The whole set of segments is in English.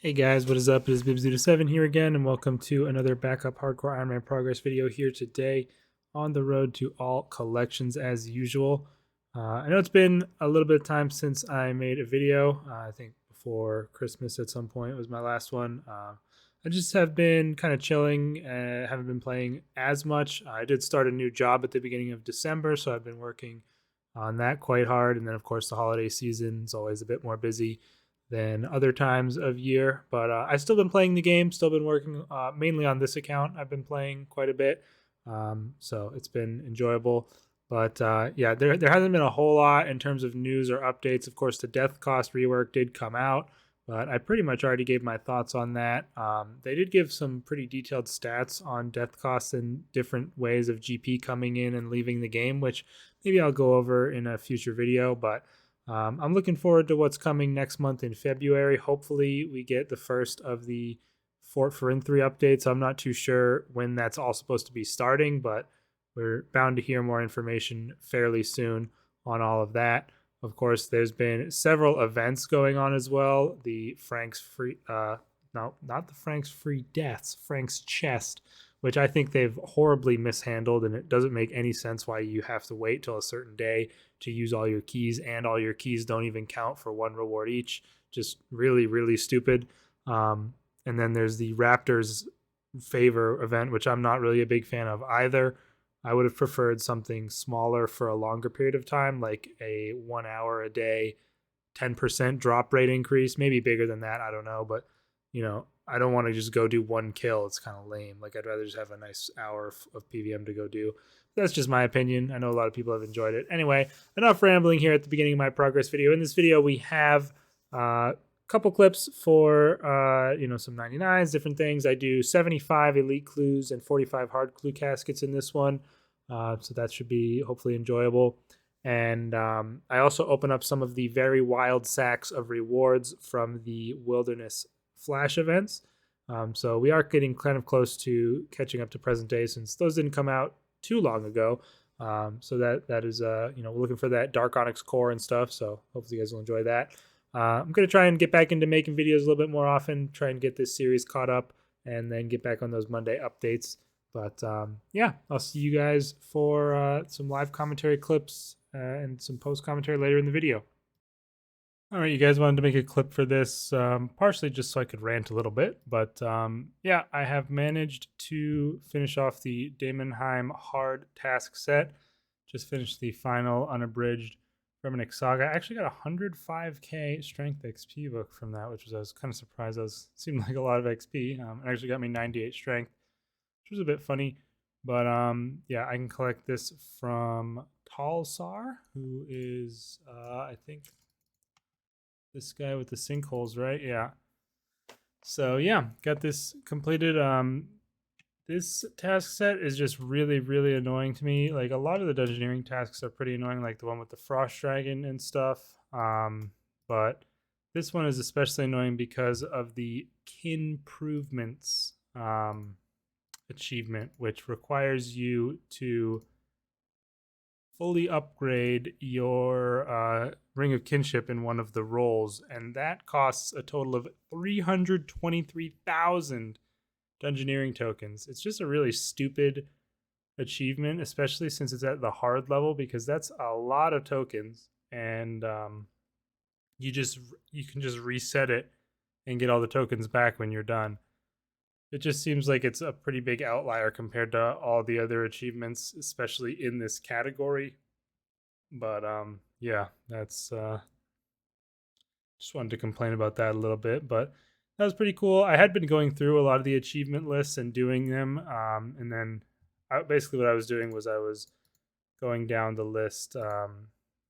Hey guys, what is up? It is Bibs07 here again, and welcome to another backup hardcore Iron Man progress video here today on the road to all collections as usual. I know it's been a little bit of time since I made a video. I think before Christmas at some point was my last one. I just have been kind of chilling, haven't been playing as much. I did start a new job at the beginning of December, so I've been working on that quite hard. And then, of course, the holiday season is always a bit more busy than other times of year. But I've still been playing the game, still been working mainly on this account. I've been playing quite a bit, so it's been enjoyable. But yeah, there hasn't been a whole lot in terms of news or updates. Of course, the Death Cost rework did come out, but I pretty much already gave my thoughts on that. They did give some pretty detailed stats on Death Cost and different ways of GP coming in and leaving the game, which maybe I'll go over in a future video. But I'm looking forward to what's coming next month in February. Hopefully, we get the first of the Fort Farin 3 updates. I'm not too sure when that's all supposed to be starting, but we're bound to hear more information fairly soon on all of that. Of course, there's been several events going on as well. The Frank's free, no, not the Frank's free deaths, Frank's chest, which I think they've horribly mishandled, and it doesn't make any sense why you have to wait till a certain day to use all your keys, and all your keys don't even count for one reward each. Just really, really stupid. And then there's the Raptors favor event, which I'm not really a big fan of either. I would have preferred something smaller for a longer period of time, like a 1 hour a day, 10% drop rate increase, maybe bigger than that. I don't know. But, I don't want to just go do one kill. It's kind of lame. Like, I'd rather just have a nice hour of PVM to go do. That's just my opinion. I know a lot of people have enjoyed it. Anyway, enough rambling here at the beginning of my progress video. In this video, we have a couple clips for, some 99s, different things. I do 75 elite clues and 45 hard clue caskets in this one. So that should be hopefully enjoyable. And I also open up some of the very wild sacks of rewards from the Wilderness Flash events. So we are getting kind of close to catching up to present day since those didn't come out too long ago. So that is, we're looking for that Dark Onyx core and stuff. So hopefully you guys will enjoy that. I'm going to try and get back into making videos a little bit more often, try and get this series caught up, and then get back on those Monday updates. But yeah, I'll see you guys for some live commentary clips and some post commentary later in the video. All right, you guys wanted to make a clip for this, partially just so I could rant a little bit. But yeah, I have managed to finish off the Daemonheim hard task set. Just finished the final unabridged Reminic Saga. I actually got 105k strength XP book from that, which I was kind of surprised. Seemed like a lot of XP. It actually got me 98 strength, which was a bit funny. But yeah, I can collect this from Talsar, who is, I think, this guy with the sinkholes, right? Yeah. So yeah, got this completed. This task set is just really, really annoying to me. Like, a lot of the dungeoneering tasks are pretty annoying, like the one with the frost dragon and stuff. But this one is especially annoying because of the Kinprovements achievement, which requires you to fully upgrade your Ring of Kinship in one of the roles, and that costs a total of 323,000 dungeoneering tokens. It's just a really stupid achievement, especially since it's at the hard level, because that's a lot of tokens, and you can just reset it and get all the tokens back when you're done. It just seems like it's a pretty big outlier compared to all the other achievements, especially in this category. But yeah, that's just wanted to complain about that a little bit. But that was pretty cool. I had been going through a lot of the achievement lists and doing them, and then basically what I was doing was I was going down the list. I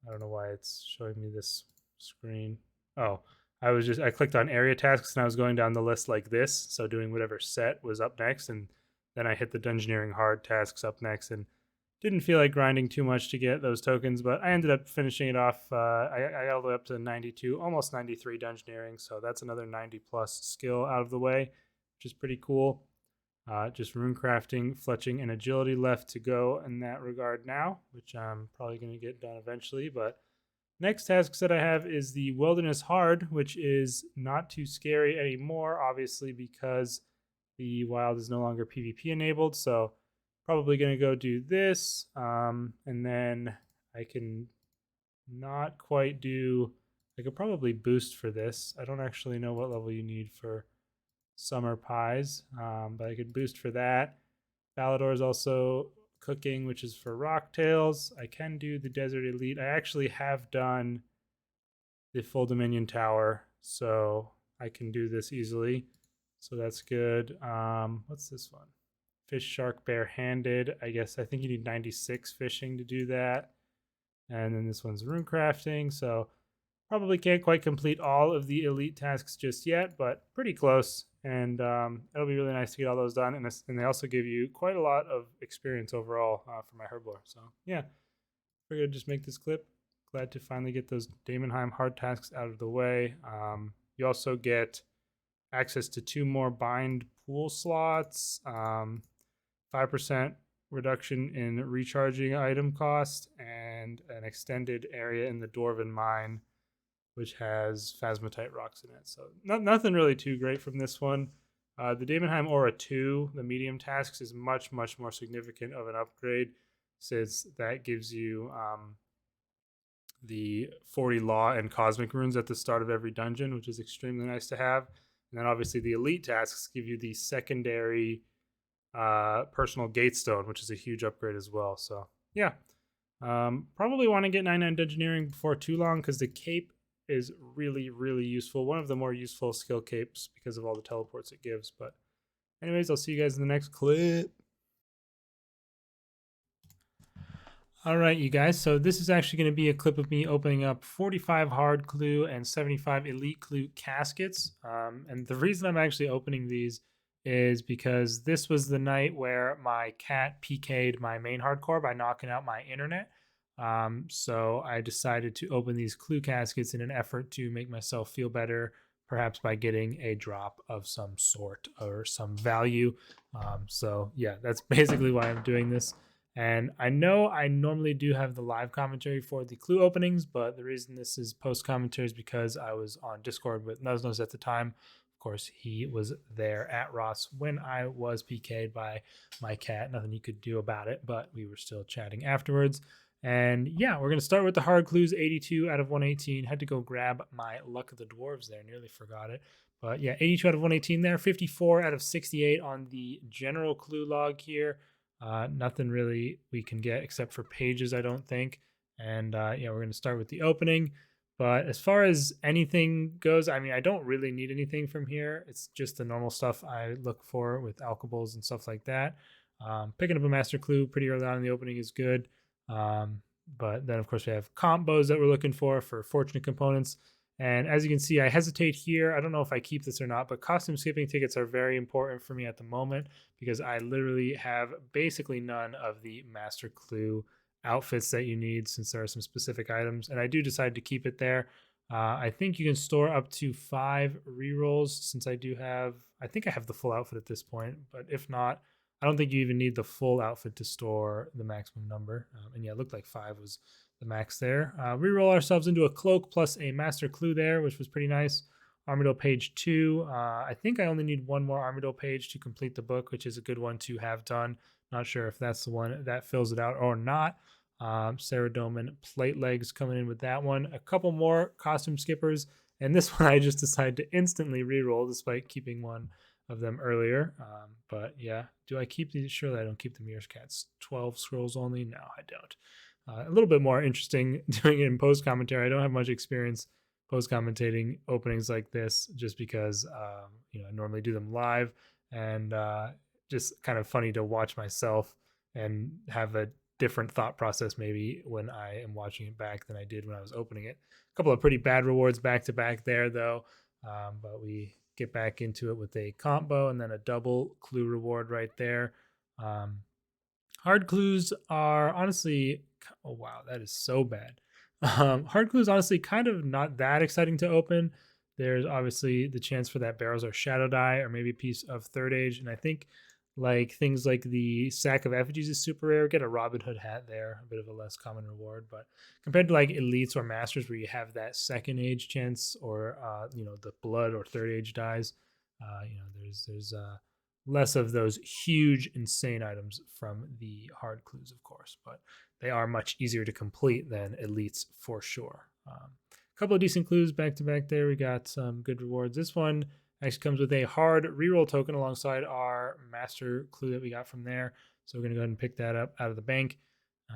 don't know why it's showing me this screen. Oh, I clicked on area tasks and I was going down the list like this. So doing whatever set was up next, and then I hit the dungeoneering hard tasks up next, and didn't feel like grinding too much to get those tokens, but I ended up finishing it off. I got all the way up to 92, almost 93 dungeoneering, so that's another 90 plus skill out of the way, which is pretty cool. Just rune crafting, fletching, and agility left to go in that regard now, which I'm probably going to get done eventually, but Next task that I have is the Wilderness Hard, which is not too scary anymore, obviously, because the wild is no longer PvP enabled. So probably going to go do this. And then I can not quite do, I could probably boost for this. I don't actually know what level you need for Summer Pies, but I could boost for that. Valador is also cooking, which is for Rocktails. I can do the Desert Elite. I actually have done the Full Dominion Tower, so I can do this easily. So that's good. What's this one? Fish, shark, bare-handed. I think you need 96 fishing to do that. And then this one's rune crafting. So probably can't quite complete all of the elite tasks just yet, but pretty close. And it'll be really nice to get all those done. And they also give you quite a lot of experience overall for my herblore. So yeah, figured I'd just make this clip. Glad to finally get those Daemonheim hard tasks out of the way. You also get access to 2 more bind pool slots, 5% reduction in recharging item cost, and an extended area in the Dwarven Mine, which has phasmatite rocks in it. So nothing really too great from this one. The Daemonheim Aura 2, the medium tasks, is much, much more significant of an upgrade, since that gives you the 40 law and cosmic runes at the start of every dungeon, which is extremely nice to have. And then obviously the elite tasks give you the secondary personal gatestone, which is a huge upgrade as well. So yeah, probably want to get 99 engineering before too long, because the cape is really, really useful. One of the more useful skill capes because of all the teleports it gives. But anyways, I'll see you guys in the next clip. All right, you guys. So this is actually going to be a clip of me opening up 45 hard clue and 75 elite clue caskets. And the reason I'm actually opening these is because this was the night where my cat PK'd my main hardcore by knocking out my internet. So I decided to open these clue caskets in an effort to make myself feel better, perhaps by getting a drop of some sort or some value. So yeah, that's basically why I'm doing this. And I know I normally do have the live commentary for the clue openings, but the reason this is post commentary is because I was on Discord with Nuznos at the time. Of course, he was there at Ross when I was PK'd by my cat. Nothing you could do about it, but we were still chatting afterwards. And yeah, we're going to start with the hard clues, 82 out of 118. Had to go grab my Luck of the Dwarves there, nearly forgot it. But yeah, 82 out of 118 there, 54 out of 68 on the general clue log here. Nothing really we can get except for pages, I don't think. And yeah, we're going to start with the opening. But as far as anything goes, I mean, I don't really need anything from here. It's just the normal stuff I look for with alkables and stuff like that. Picking up a master clue pretty early on in the opening is good. But then, of course, we have combos that we're looking for fortunate components. And as you can see, I hesitate here. I don't know if I keep this or not, but costume skipping tickets are very important for me at the moment, because I literally have basically none of the master clue outfits that you need, since there are some specific items. And I do decide to keep it there. I think you can store up to 5 rerolls, since I think I have the full outfit at this point, but if not, I don't think you even need the full outfit to store the maximum number. And yeah, it looked like 5 was the max there. Reroll ourselves into a cloak plus a master clue there, which was pretty nice. Armadillo page 2. I think I only need 1 more Armadillo page to complete the book, which is a good one to have done. Not sure if that's the one that fills it out or not. Ceradomin plate legs coming in with that one. A couple more costume skippers. And this one I just decided to instantly reroll despite keeping one of them earlier. But yeah, do I keep these? Surely I don't keep the Meerscats 12 scrolls only. No, I don't. A little bit more interesting doing it in post commentary. I don't have much experience post commentating openings like this, just because I normally do them live, and just kind of funny to watch myself and have a different thought process maybe when I am watching it back than I did when I was opening it. A couple of pretty bad rewards back to back there though, but we get back into it with a combo and then a double clue reward right there. Hard clues are honestly, oh wow, that is so bad. Hard clues honestly kind of not that exciting to open. There's obviously the chance for that Barrows or Shadow die, or maybe a piece of Third Age, and I think like things like the Sack of Effigies is super rare. Get a Robin Hood hat there, a bit of a less common reward. But compared to like Elites or Masters, where you have that second age chance, or the Blood or third age dies, there's less of those huge, insane items from the hard clues, of course. But they are much easier to complete than Elites for sure. A couple of decent clues back to back there. We got some good rewards. This one actually comes with a hard reroll token alongside our master clue that we got from there. So we're going to go ahead and pick that up out of the bank.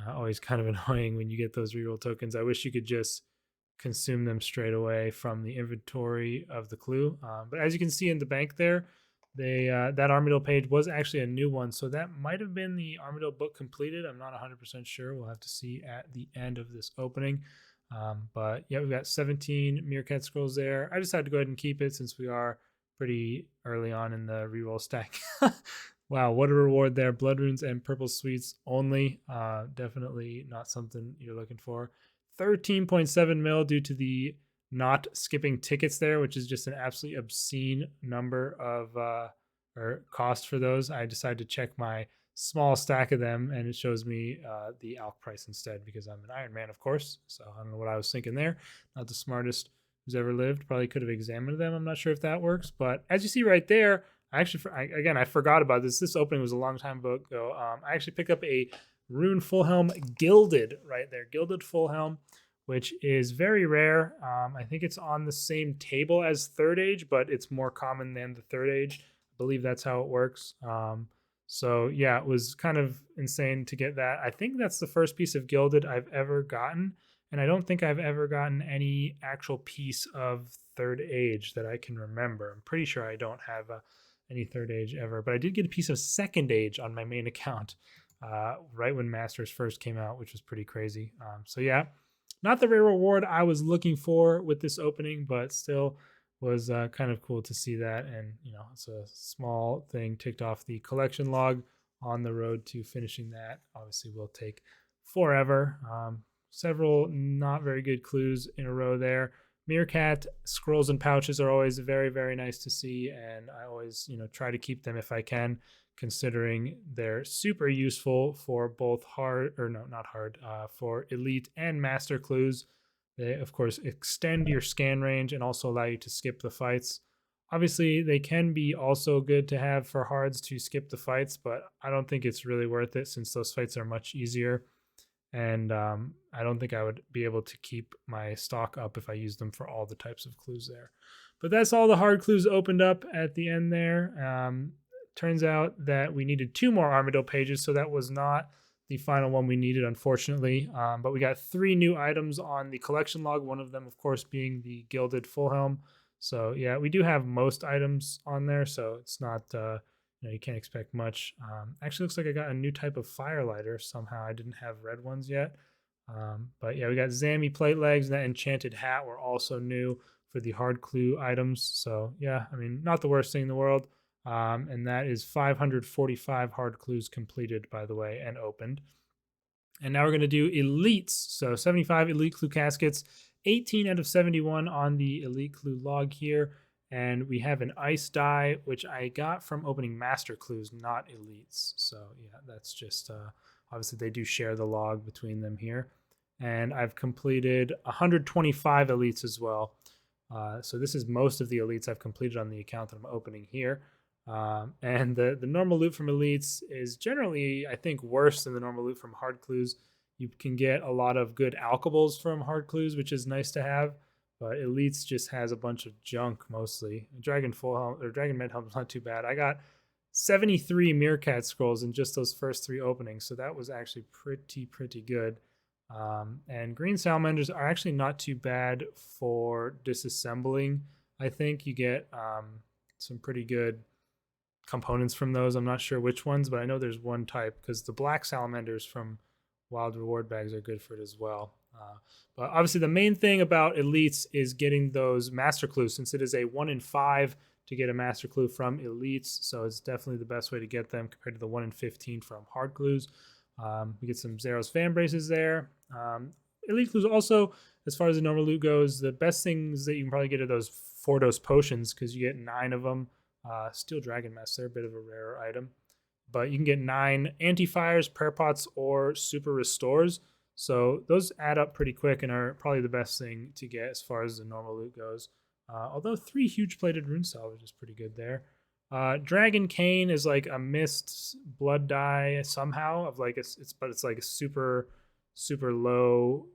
Always kind of annoying when you get those reroll tokens. I wish you could just consume them straight away from the inventory of the clue. But as you can see in the bank there, that Armadillo page was actually a new one. So that might have been the Armadillo book completed. I'm not 100% sure. We'll have to see at the end of this opening. But yeah, we've got 17 Meerkat scrolls there. I decided to go ahead and keep it since we are pretty early on in the reroll stack. Wow, what a reward there. Blood runes and purple sweets only. Definitely not something you're looking for. 13.7 mil due to the not skipping tickets there, which is just an absolutely obscene number of or cost for those. I decided to check my small stack of them, and it shows me the ALC price instead because I'm an Iron Man, of course. So I don't know what I was thinking there. Not the smartest who's ever lived. Probably could have examined them. I'm not sure if that works, but as you see right there, I forgot about this. This opening was a long time ago. I actually picked up a Rune Full Helm Gilded right there, Gilded Full Helm, which is very rare. I think it's on the same table as Third Age, but it's more common than the Third Age. I believe that's how it works. So yeah, it was kind of insane to get that. I think that's the first piece of Gilded I've ever gotten. And I don't think I've ever gotten any actual piece of Third Age that I can remember. I'm pretty sure I don't have any Third Age ever, but I did get a piece of Second Age on my main account right when Masters first came out, which was pretty crazy. So yeah, not the rare reward I was looking for with this opening, but still was kind of cool to see that. And, it's a small thing ticked off the collection log on the road to finishing that. Obviously, will take forever. Several not very good clues in a row there. Meerkat scrolls and pouches are always very, very nice to see. And I always, try to keep them if I can, considering they're super useful for both for elite and master clues. They, of course, extend your scan range and also allow you to skip the fights. Obviously, they can be also good to have for hards to skip the fights, but I don't think it's really worth it since those fights are much easier. And I don't think I would be able to keep my stock up if I used them for all the types of clues there. But that's all the hard clues opened up at the end there. Turns out that we needed 2 more Armadillo pages, so that was not the final one we needed, unfortunately. But we got 3 new items on the collection log, one of them, of course, being the Gilded Full Helm. So yeah, we do have most items on there, so it's not, you can't expect much. Actually, looks like I got a new type of firelighter somehow. I didn't have red ones yet. But yeah, we got Zammy plate legs, and that enchanted hat were also new for the hard clue items. So yeah, I mean, not the worst thing in the world. And that is 545 hard clues completed, by the way, and opened. And now we're going to do elites. So 75 elite clue caskets, 18 out of 71 on the elite clue log here. And we have an ice die, which I got from opening master clues, not elites. So yeah, that's just, obviously they do share the log between them here. And I've completed 125 elites as well. So this is most of the elites I've completed on the account that I'm opening here. And the normal loot from elites is generally, I think, worse than the normal loot from hard clues. You can get a lot of good alchables from hard clues, which is nice to have. But elites just has a bunch of junk mostly. Dragon Full Helm or Dragon Med Helm is not too bad. I got 73 Meerkat scrolls in just those first 3 openings, so that was actually pretty good. And green salamanders are actually not too bad for disassembling. I think you get some pretty good components from those. I'm not sure which ones, but I know there's one type because the black salamanders from wild reward bags are good for it as well. But obviously the main thing about elites is getting those master clues, since it is a 1 in 5 to get a master clue from elites. So it's definitely the best way to get them compared to the 1 in 15 from hard clues. We get some Zeros fan braces there. Elite clues also, as far as the normal loot goes, the best things that you can probably get are those 4-dose potions because you get 9 of them. Steel Dragon Mask, they're a bit of a rarer item. but you can get 9 anti-fires, prayer pots, or super restores. So those add up pretty quick and are probably the best thing to get as far as the normal loot goes. Although 3 huge plated rune salvage is pretty good there. Dragon Cane is like a mist blood dye somehow of like it's like a super low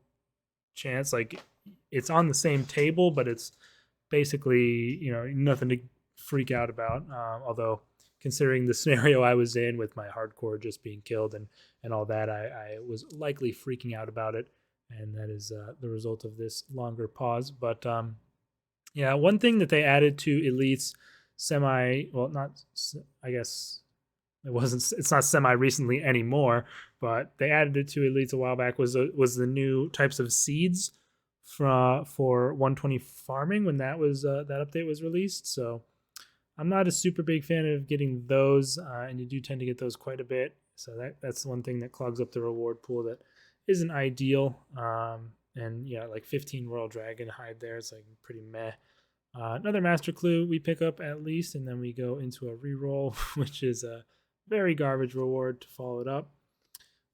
chance. Like it's on the same table, but it's basically nothing to freak out about. Although considering the scenario I was in with my hardcore just being killed and all that, I was likely freaking out about it, and that is the result of this longer pause. But yeah, one thing that they added to elites not, I guess it's not semi recently anymore, but they added it to elites a while back, was the new types of seeds for 120 farming when that update was released. So I'm not a super big fan of getting those, and you do tend to get those quite a bit. So that's one thing that clogs up the reward pool that isn't ideal. And yeah, like 15 Royal Dragon hide there, it's like pretty meh. Another Master Clue we pick up at least, and then we go into a reroll, which is a very garbage reward to follow it up.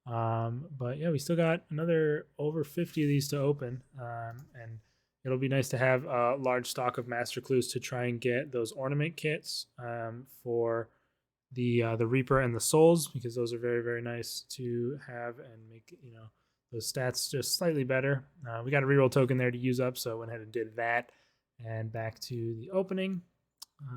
But yeah, we still got another over 50 of these to open, and it'll be nice to have a large stock of Master Clues to try and get those ornament kits for the Reaper and the Souls, because those are very, very nice to have and make those stats just slightly better. We got a reroll token there to use up, so I went ahead and did that. And back to the opening.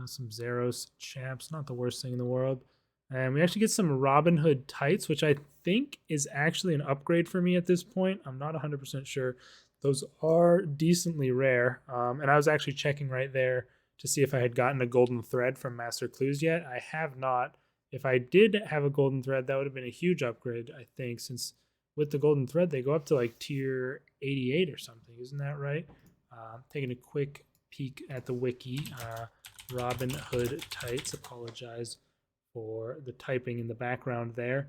Some Zeros champs, not the worst thing in the world. And we actually get some Robin Hood tights, which I think is actually an upgrade for me at this point. I'm not 100% sure. Those are decently rare. And I was actually checking right there to see if I had gotten a golden thread from Master Clues yet. I have not. If I did have a golden thread, that would have been a huge upgrade, I think, since with the golden thread, they go up to like tier 88 or something. Isn't that right? Taking a quick peek at the wiki. Robin Hood tights. Apologize for the typing in the background there.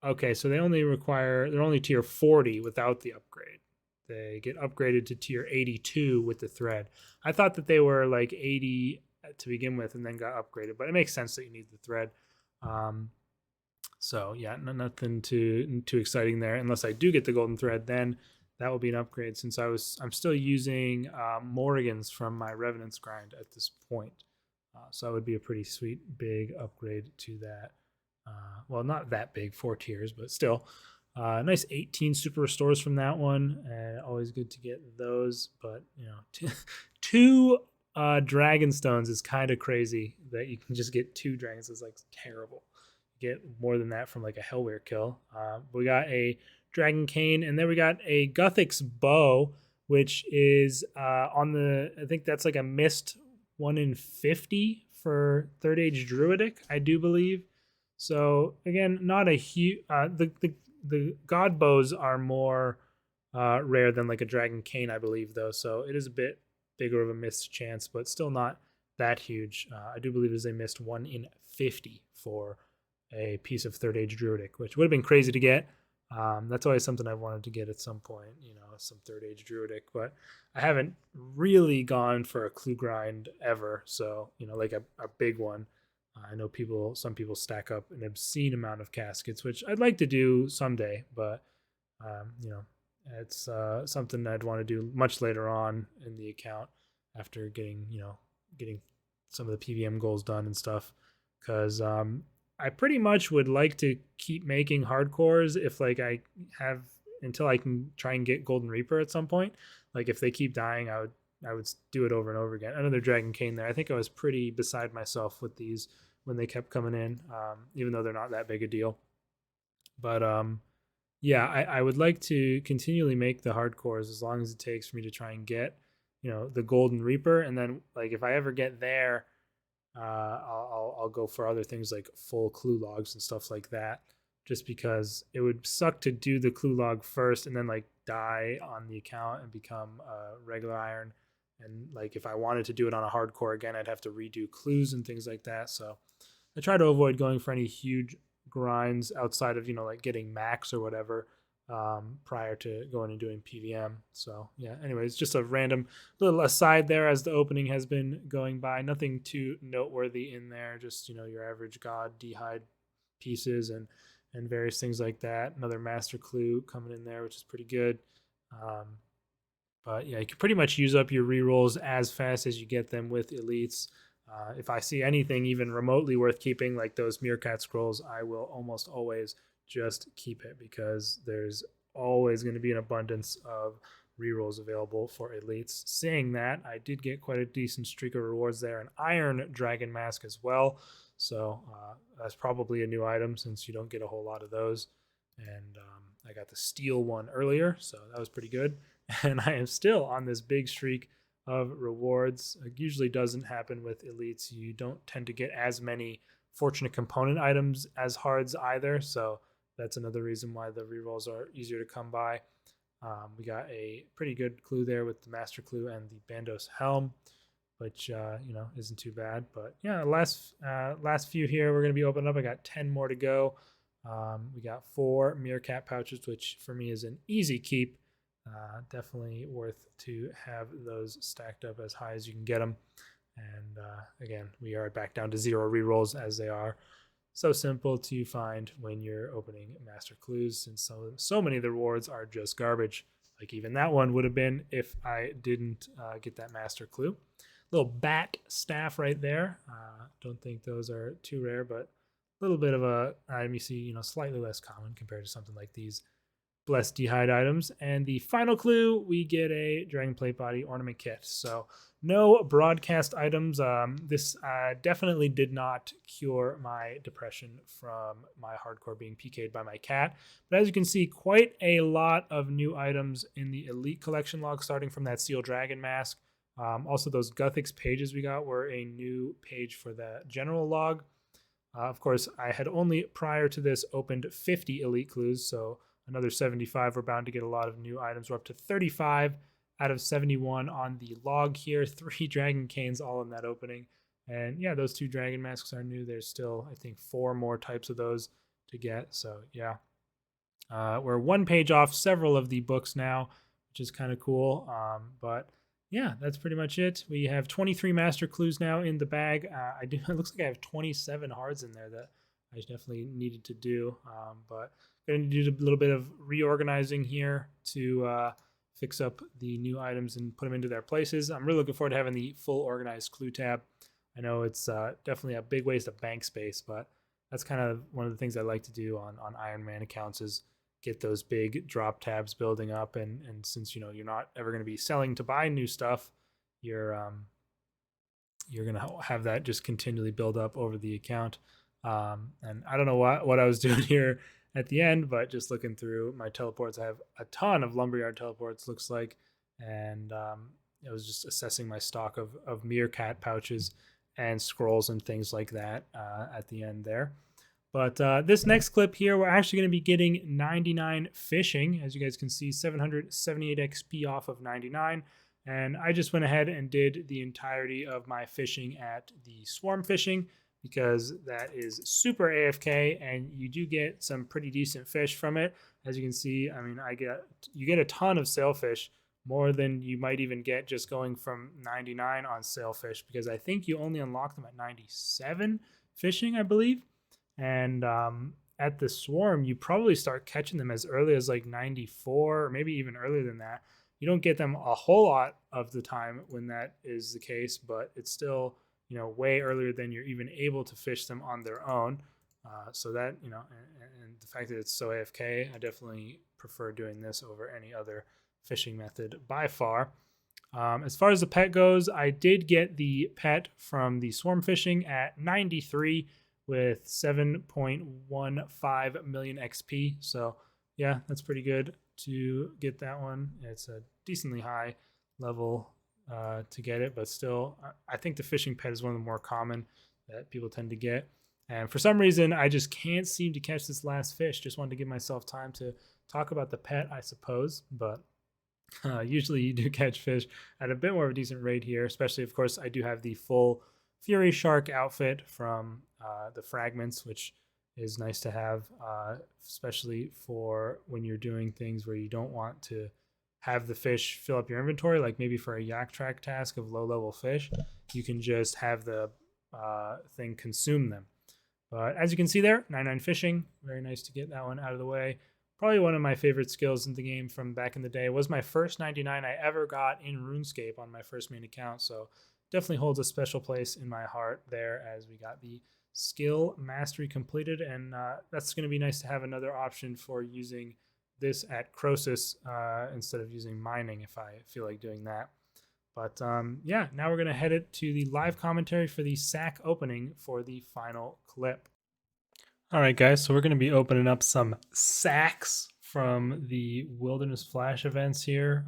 Okay, so they're only tier 40 without the upgrade. They get upgraded to tier 82 with the thread. I thought that they were like 80 to begin with and then got upgraded, but it makes sense that you need the thread. So yeah, nothing too exciting there. Unless I do get the golden thread, then that will be an upgrade, since I'm still using Morrigan's from my Revenant's grind at this point. So that would be a pretty sweet big upgrade to that. Well, not that big, 4 tiers, but still. Nice 18 super restores from that one, and always good to get those. But two dragon stones is kind of crazy that you can just get 2 dragons. It's like terrible. Get more than that from like a Hellweir kill. We got a Dragon Cane, and then we got a Guthix bow, which is I think that's like a missed 1 in 50 for Third Age Druidic, I do believe. So again, not a huge. The God bows are more rare than like a Dragon Cane, I believe, though. So it is a bit bigger of a missed chance, but still not that huge. I do believe it is a missed 1 in 50 for a piece of Third Age Druidic, which would have been crazy to get. That's always something I've wanted to get at some point, some Third Age Druidic, but I haven't really gone for a clue grind ever. So, like a big one. I know some people stack up an obscene amount of caskets, which I'd like to do someday, but, it's something I'd want to do much later on in the account after getting some of the PVM goals done and stuff. Because I pretty much would like to keep making hardcores if like I have until I can try and get Golden Reaper at some point. Like if they keep dying, I would do it over and over again. Another Dragon Cane there. I think I was pretty beside myself with these when they kept coming in, even though they're not that big a deal. But yeah, I would like to continually make the hardcores as long as it takes for me to try and get the Golden Reaper, and then like if I ever get there, I'll go for other things like full clue logs and stuff like that, just because it would suck to do the clue log first and then like die on the account and become a regular iron. And like if I wanted to do it on a hardcore again, I'd have to redo clues and things like that. So I try to avoid going for any huge grinds outside of like getting max or whatever. prior to going and doing PVM. So yeah, anyways, just a random little aside there as the opening has been going by. Nothing too noteworthy in there, just your average God dehyde pieces and various things like that. Another master clue coming in there, which is pretty good. But yeah, you can pretty much use up your rerolls as fast as you get them with elites. If I see anything even remotely worth keeping, like those Meerkat scrolls, I will almost always just keep it because there's always going to be an abundance of rerolls available for elites. Saying that, I did get quite a decent streak of rewards there, an Iron Dragon Mask as well. So that's probably a new item since you don't get a whole lot of those. And I got the steel one earlier, so that was pretty good. And I am still on this big streak of rewards. It usually doesn't happen with elites. You don't tend to get as many fortunate component items as hards either, so that's another reason why the rerolls are easier to come by. We got a pretty good clue there with the master clue and the Bandos helm, which isn't too bad. But yeah, last few here we're going to be opening up. I got 10 more to go. We got 4 Meerkat pouches, which for me is an easy keep. Definitely worth to have those stacked up as high as you can get them. And again, we are back down to 0 rerolls as they are so simple to find when you're opening master clues, since so many of the rewards are just garbage. Like even that one would have been if I didn't get that master clue. Little bat staff right there. Don't think those are too rare, but a little bit of a item you see, slightly less common compared to something like these blessed dehyde items. And the final clue, we get a dragon plate body ornament kit. So no broadcast items. This definitely did not cure my depression from my hardcore being PK'd by my cat. But as you can see, quite a lot of new items in the elite collection log, starting from that steel dragon mask. Also, those Guthix pages we got were a new page for the general log. Of course, I had only prior to this opened 50 elite clues, so another 75. We're bound to get a lot of new items. We're up to 35 out of 71 on the log here. 3 dragon canes all in that opening. And yeah, those 2 dragon masks are new. There's still, I think, 4 more types of those to get. So yeah, we're 1 page off several of the books now, which is kind of cool. But yeah, that's pretty much it. We have 23 master clues now in the bag. It looks like I have 27 hards in there that I definitely needed to do. But going to do a little bit of reorganizing here to fix up the new items and put them into their places. I'm really looking forward to having the full organized clue tab. I know it's definitely a big waste of bank space, but that's kind of one of the things I like to do on Iron Man accounts is get those big drop tabs building up. And since you're not ever going to be selling to buy new stuff, you're going to have that just continually build up over the account. And I don't know what I was doing here at the end, but just looking through my teleports, I have a ton of lumberyard teleports, looks like, and I was just assessing my stock of Meerkat pouches and scrolls and things like that at the end there. But this next clip here, we're actually going to be getting 99 fishing. As you guys can see, 778 XP off of 99. And I just went ahead and did the entirety of my fishing at the swarm fishing because that is super AFK and you do get some pretty decent fish from it. As you can see, I mean, you get a ton of sailfish, more than you might even get just going from 99 on sailfish, because I think you only unlock them at 97 fishing, I believe. And at the swarm, you probably start catching them as early as like 94 or maybe even earlier than that. You don't get them a whole lot of the time when that is the case, but it's still way earlier than you're even able to fish them on their own. So that and the fact that it's so AFK, I definitely prefer doing this over any other fishing method by far. As far as the pet goes, I did get the pet from the swarm fishing at 93 with 7.15 million XP. So yeah, that's pretty good to get that one. It's a decently high level to get it, but still, I think the fishing pet is one of the more common that people tend to get. And for some reason, I just can't seem to catch this last fish. Just wanted to give myself time to talk about the pet, I suppose. But usually you do catch fish at a bit more of a decent rate here, especially, of course, I do have the full Fury Shark outfit from the fragments, which is nice to have, especially for when you're doing things where you don't want to have the fish fill up your inventory, like maybe for a yak track task of low level fish, you can just have the thing consume them. But as you can see there, 99 fishing, very nice to get that one out of the way. Probably one of my favorite skills in the game from back in the day. It was my first 99 I ever got in RuneScape on my first main account, so definitely holds a special place in my heart there as we got the skill mastery completed, and that's going to be nice to have another option for using this at Croesus instead of using mining if I feel like doing that. But yeah, now we're going to head it to the live commentary for the sack opening for the final clip. All right, guys, so we're going to be opening up some sacks from the Wilderness Flash events here.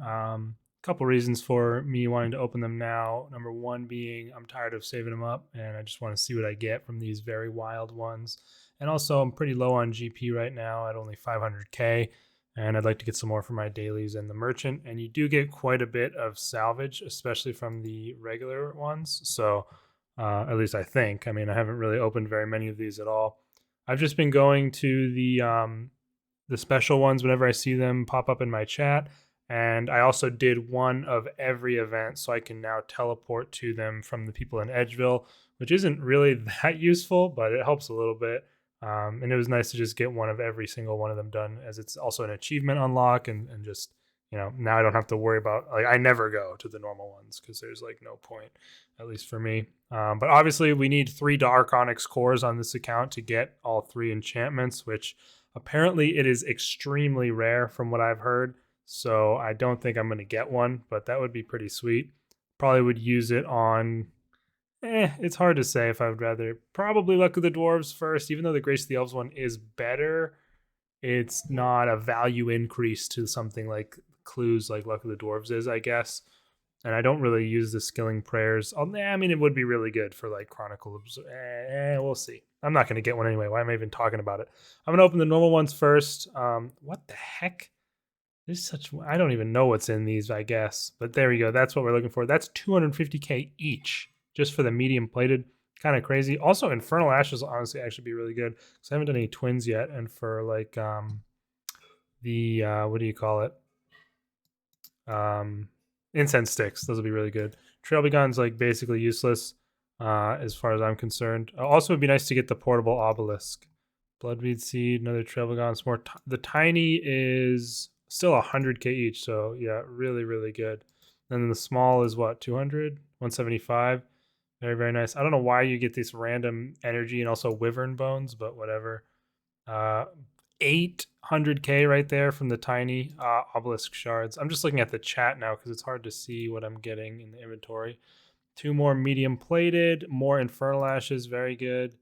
Couple reasons for me wanting to open them now. Number one being I'm tired of saving them up and I just want to see what I get from these very wild ones. And also I'm pretty low on GP right now at only 500k, and I'd like to get some more for my dailies and the merchant. And you do get quite a bit of salvage, especially from the regular ones. So at least I think. I mean, I haven't really opened very many of these at all. I've just been going to the special ones whenever I see them pop up in my chat. And I also did one of every event, so I can now teleport to them from the people in Edgeville, which isn't really that useful, but it helps a little bit. And it was nice to just get one of every single one of them done, as it's also an achievement unlock, and just, you know, now I don't have to worry about, like, I never go to the normal ones because there's like no point, at least for me. But obviously we need 3 Dark Onyx cores on this account to get all 3 enchantments, which apparently it is extremely rare from what I've heard. So I don't think I'm going to get one, but that would be pretty sweet. Probably would use it on, it's hard to say if I would rather. Probably Luck of the Dwarves first, even though the Grace of the Elves one is better. It's not a value increase to something like clues like Luck of the Dwarves is, I guess. And I don't really use the Skilling Prayers. I mean, it would be really good for like Chronicle. We'll see. I'm not going to get one anyway. Why am I even talking about it? I'm going to open the normal ones first. What the heck? There's such, I don't even know what's in these, I guess. But there we go. That's what we're looking for. That's 250k each just for the medium plated. Kind of crazy. Also, Infernal Ashes will honestly actually be really good because I haven't done any twins yet. And for like the what do you call it? Incense sticks. Those will be really good. Trail Begon's like basically useless as far as I'm concerned. Also, it'd be nice to get the portable obelisk. Bloodweed Seed, another Trail Begon. More. The tiny is still 100k each, so yeah, really, really good. And then the small is what, 200, 175. Very, very nice. I don't know why you get this random energy and also wyvern bones, but whatever. 800k right there from the tiny obelisk shards. I'm just looking at the chat now because it's hard to see what I'm getting in the inventory. 2 more medium plated, more Infernal Ashes, very good.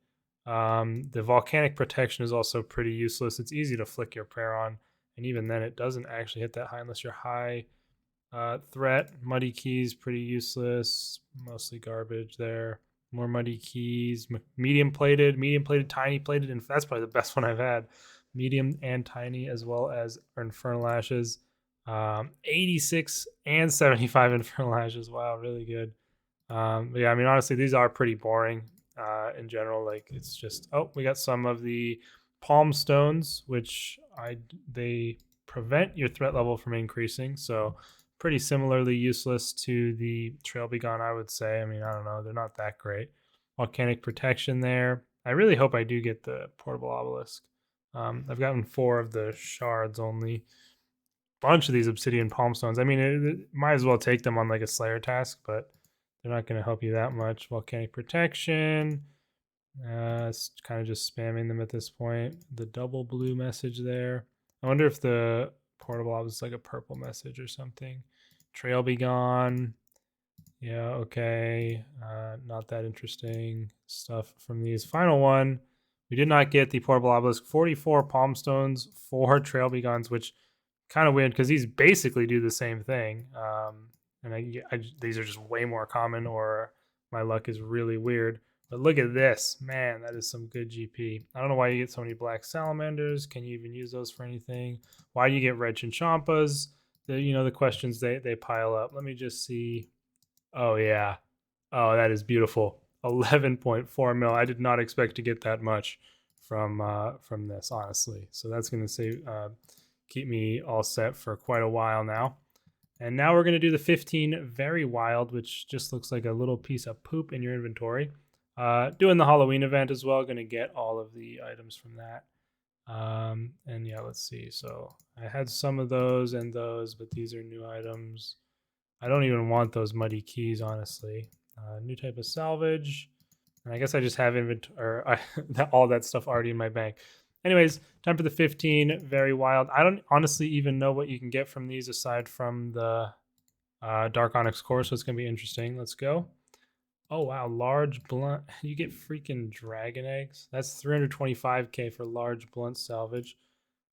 The volcanic protection is also pretty useless. It's easy to flick your prayer on, and even then it doesn't actually hit that high unless you're high. Threat, Muddy Keys, pretty useless, mostly garbage there. More Muddy Keys, medium plated, tiny plated, and that's probably the best one I've had. Medium and tiny, as well as Infernal Ashes. 86 and 75 Infernal Ashes. Wow, really good. But yeah, I mean, honestly, these are pretty boring in general. Like, it's just, oh, we got some of the palm stones, which they prevent your threat level from increasing. So pretty similarly useless to the Trail Begon, I would say. I mean, I don't know. They're not that great. Volcanic protection there. I really hope I do get the portable obelisk. I've gotten 4 of the shards only. Bunch of these obsidian palm stones. I mean, it might as well take them on like a Slayer task, but they're not going to help you that much. Volcanic protection. It's kind of just spamming them at this point. The double blue message there. I wonder if the portable ob is like a purple message or something. Trail be gone. Yeah, okay. Not that interesting stuff from these. Final one. We did not get the portable obelisk. 44 palm stones, 4 trail begons, which kind of weird because these basically do the same thing. And these are just way more common, or my luck is really weird. But look at this. Man, that is some good GP. I don't know why you get so many black salamanders. Can you even use those for anything? Why do you get red chinchampas? The questions they pile up. Let me just see. Oh, yeah. Oh, that is beautiful. 11.4 mil. I did not expect to get that much. from this, honestly. So that's going to keep me all set for quite a while now. And now we're going to do the 15 Very Wild, which just looks like a little piece of poop in your inventory. Doing the Halloween event as well. Going to get all of the items from that. And yeah, let's see. So I had some of those and those, but these are new items. I don't even want those muddy keys, honestly. New type of salvage. And I guess I just have all that stuff already in my bank. Anyways, time for the 15 Very Wild. I don't honestly even know what you can get from these aside from the Dark Onyx core, so it's going to be interesting. Let's go. Oh, wow. Large blunt. You get freaking dragon eggs. That's 325k for large blunt salvage.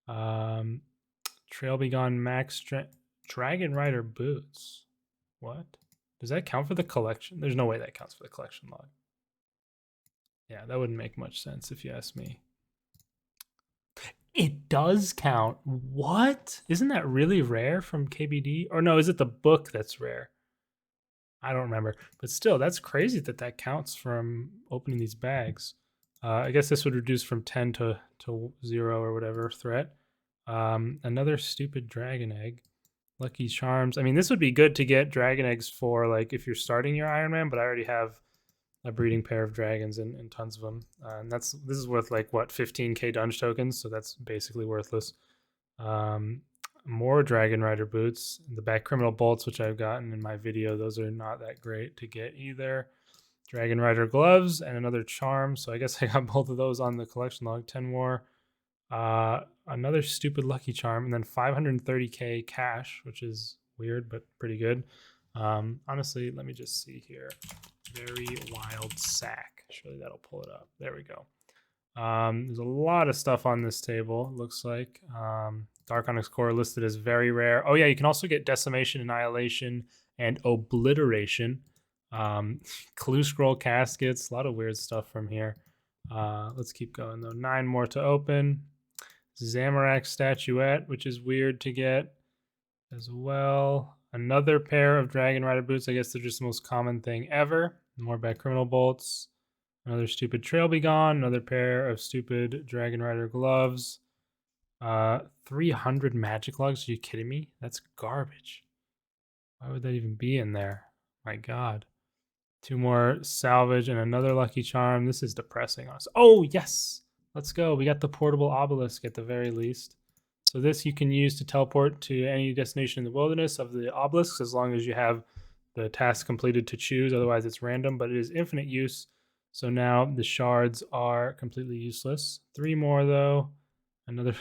Trail Be Gone Max Dragon Rider boots. What? Does that count for the collection? There's no way that counts for the collection log. Yeah, that wouldn't make much sense if you ask me. It does count. What? Isn't that really rare from KBD? Or no, is it the book that's rare? I don't remember. But still, that's crazy that that counts from opening these bags. I guess this would reduce from 10 to 0 or whatever threat. Another stupid dragon egg. Lucky Charms. I mean, this would be good to get dragon eggs for, like, if you're starting your Iron Man, but I already have a breeding pair of dragons and tons of them. And this is worth, like, what, 15k dunge tokens, so that's basically worthless. More Dragon Rider boots. The back criminal bolts, which I've gotten in my video, those are not that great to get either. Dragon Rider gloves and another charm. So I guess I got both of those on the collection log. 10 more. Another stupid lucky charm, and then 530k cash, which is weird but pretty good. Honestly, let me just see here. Very Wild sack. Surely that'll pull it up. There we go. There's a lot of stuff on this table, looks like. Dark Onyx core listed as very rare. Oh yeah, you can also get Decimation, Annihilation, and Obliteration. Clue Scroll caskets, a lot of weird stuff from here. Let's keep going though. 9 more to open. Zamorak statuette, which is weird to get as well. Another pair of Dragon Rider boots. I guess they're just the most common thing ever. More back criminal bolts. Another stupid Trail Be Gone. Another pair of stupid Dragon Rider gloves. 300 magic logs. Are you kidding me? That's garbage. Why would that even be in there? My God. 2 more salvage and another lucky charm. This is depressing on us. Oh, yes. Let's go. We got the portable obelisk at the very least. So this you can use to teleport to any destination in the wilderness of the obelisks as long as you have the task completed to choose. Otherwise, it's random, but it is infinite use. So now the shards are completely useless. 3 more, though. Another...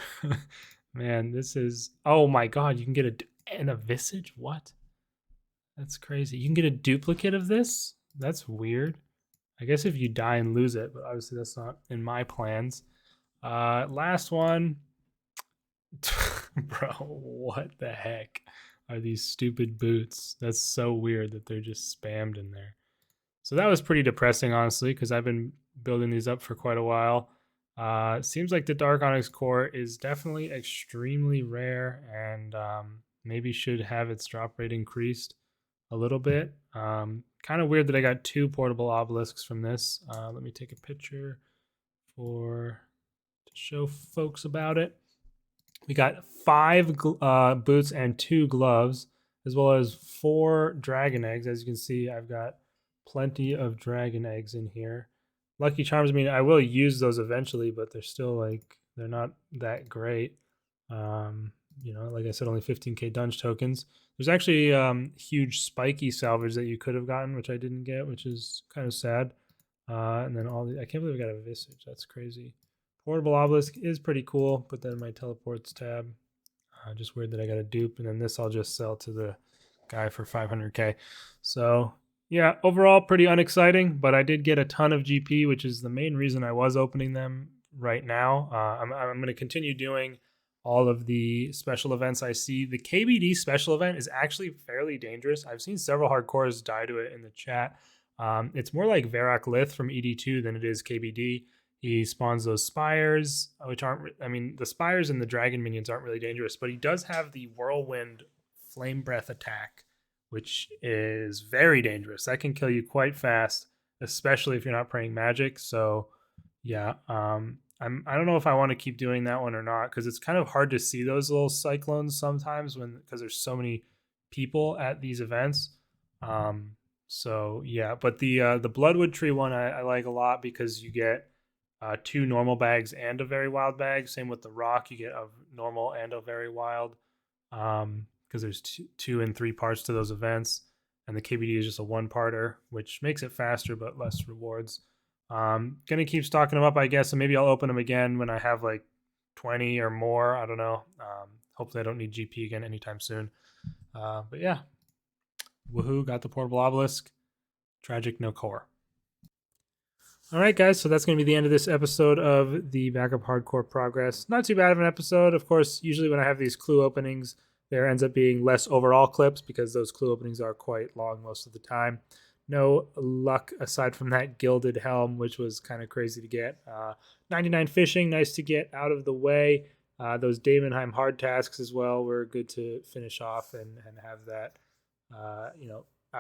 Man, this is... Oh, my God. You can get a visage? What? That's crazy. You can get a duplicate of this? That's weird. I guess if you die and lose it, but obviously that's not in my plans. Last one. Bro, what the heck are these stupid boots? That's so weird that they're just spammed in there. So that was pretty depressing, honestly, because I've been building these up for quite a while. Seems like the Dark Onyx core is definitely extremely rare and maybe should have its drop rate increased a little bit. Kind of weird that I got 2 portable obelisks from this. Let me take a picture to show folks about it. We got 5 boots and 2 gloves, as well as 4 dragon eggs. As you can see, I've got plenty of dragon eggs in here. Lucky charms, I mean, I will use those eventually, but they're still like, they're not that great. You know, like I said, only 15k dunge tokens. There's actually huge spiky salvage that you could have gotten, which I didn't get, which is kind of sad. And then I can't believe I got a visage. That's crazy. Portable obelisk is pretty cool. Put that in my teleports tab. Just weird that I got a dupe, and then this I'll just sell to the guy for 500k. So yeah, overall pretty unexciting, but I did get a ton of GP, which is the main reason I was opening them right now. I'm going to continue doing all of the special events I see. The KBD special event is actually fairly dangerous. I've seen several hardcores die to it in the chat. It's more like Varrock Lith from ED2 than it is KBD. He spawns those spires, which aren't, I mean, the spires and the dragon minions aren't really dangerous, but he does have the whirlwind flame breath attack, which is very dangerous. That can kill you quite fast, especially if you're not praying magic. So yeah, I don't know if I want to keep doing that one or not, because it's kind of hard to see those little cyclones sometimes because there's so many people at these events. Um, so yeah, but the Bloodwood Tree one I like a lot because you get two normal bags and a very wild bag. Same with the Rock, you get a normal and a very wild. Because there's two and three parts to those events, and the KBD is just a one parter, which makes it faster but less rewards. Gonna keep stocking them up, I guess, and maybe I'll open them again when I have like 20 or more. I don't know. Hopefully, I don't need GP again anytime soon. But yeah, woohoo! Got the portable obelisk. Tragic, no core. All right, guys. So that's going to be the end of this episode of the Backup Hardcore Progress. Not too bad of an episode. Of course, usually when I have these clue openings, there ends up being less overall clips because those clue openings are quite long most of the time. No luck aside from that Gilded Helm, which was kind of crazy to get. 99 fishing, nice to get out of the way. Those Damonheim hard tasks as well were good to finish off and have that, out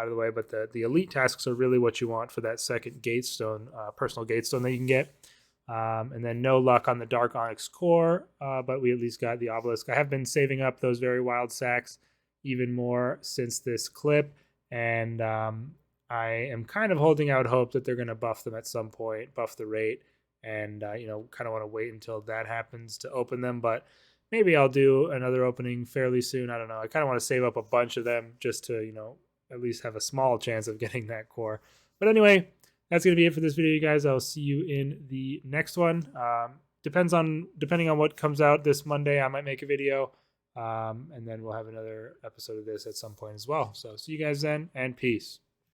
of the way. But the elite tasks are really what you want for that second Gatestone, personal Gatestone that you can get. And then no luck on the Dark Onyx core, but we at least got the obelisk. I have been saving up those very wild sacks even more since this clip, and I am kind of holding out hope that they're going to buff them at some point, buff the rate, and kind of want to wait until that happens to open them. But maybe I'll do another opening fairly soon. I don't know. I kind of want to save up a bunch of them just to at least have a small chance of getting that core. But anyway, that's going to be it for this video, you guys. I'll see you in the next one. Depending on what comes out this Monday, I might make a video. And then we'll have another episode of this at some point as well. So see you guys then, and peace.